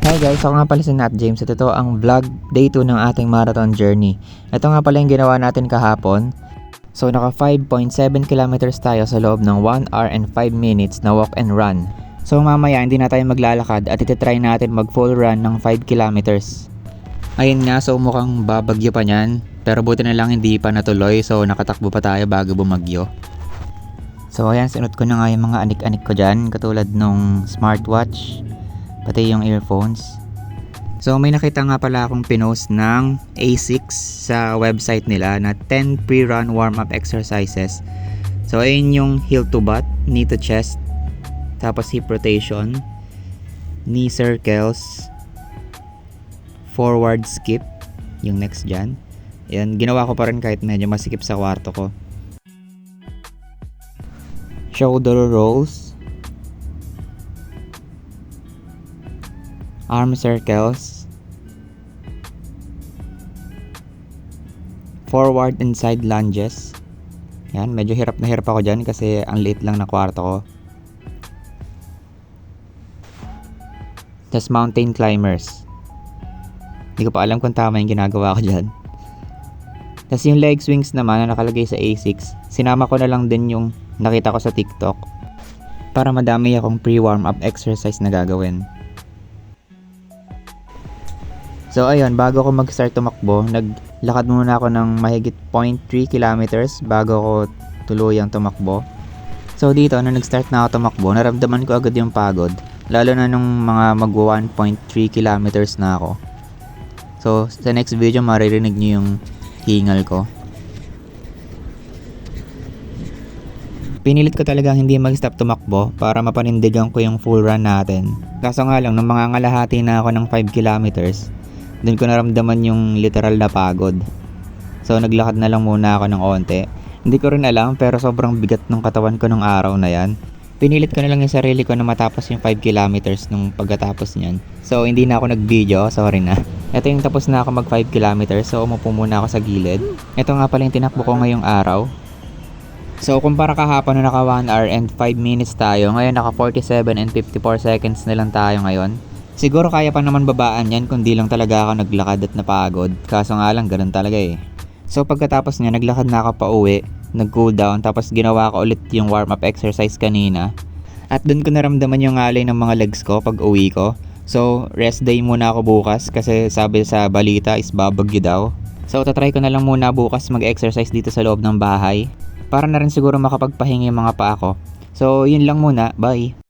Hi guys, ako nga pala si Nat James at ito ang vlog day 2 ng ating marathon journey. Ito nga pala yung ginawa natin kahapon. So naka 5.7 kilometers tayo sa loob ng 1 hour and 5 minutes na walk and run. So mamaya hindi na tayo maglalakad at ititry natin mag full run ng 5 kilometers. Ayun nga, so mukhang babagyo pa niyan. Pero buti na lang hindi pa natuloy, so nakatakbo pa tayo bago bumagyo. So ayan, sinot ko na nga yung mga anik-anik ko dyan, katulad nung smartwatch, pati yung earphones. So may nakita nga pala akong pinost ng ASICS sa website nila na 10 pre-run warm-up exercises. So ayun yung heel to butt, knee to chest, tapos hip rotation, knee circles, forward skip, yung next dyan. Yan, ginawa ko pa rin kahit medyo masikip sa kwarto ko. Shoulder rolls, arm circles, forward and side lunges. Yan, medyo hirap na hirap ako dyan kasi ang liit lang na kwarto ko. Tapos mountain climbers. Hindi ko pa alam kung tama yung ginagawa ko dyan. Tapos yung leg swings naman na nakalagay sa ASICS, sinama ko na lang din yung nakita ko sa TikTok para madami akong pre-warm up exercise na gagawin. So ayun, bago ako mag-start tumakbo, naglakad muna ako ng mahigit 0.3 kilometers bago ako tuluyang tumakbo. So dito, nung nag-start na ako tumakbo, naramdaman ko agad yung pagod. Lalo na nung mga magwa 1.3 kilometers na ako. So sa next video, maririnig nyo yung hingal ko. Pinilit ko talaga hindi mag-stop tumakbo para mapanindigan ko yung full run natin. Kaso nga lang, nung mga ngalahati na ako ng 5 kilometers, dun ko naramdaman yung literal na pagod. So naglakad na lang muna ako ng onte. Hindi ko rin alam, pero sobrang bigat ng katawan ko nung araw na yan. Pinilit ko na lang yung sarili ko na matapos yung 5 kilometers nung pagkatapos nyan. So hindi na ako nag-video, sorry na. Ito yung tapos na ako mag 5 kilometers, so umupo muna ako sa gilid. Ito nga pala yung tinakbo ko ngayong araw. So kumpara kahapon na naka 1 hour and 5 minutes tayo, ngayon naka 47 and 54 seconds na lang tayo ngayon. Siguro kaya pa naman babaan yan kung di lang talaga ako naglakad at napagod. Kaso nga lang, ganun talaga eh. So pagkatapos niya, naglakad na ako pa uwi, nag-cool down, tapos ginawa ko ulit yung warm-up exercise kanina. At dun ko naramdaman yung ngalay ng mga legs ko pag uwi ko. So rest day muna ako bukas kasi sabi sa balita is babagyo daw. So tatry ko na lang muna bukas mag-exercise dito sa loob ng bahay para na rin siguro makapagpahinga yung mga paa ko. So yun lang muna, bye!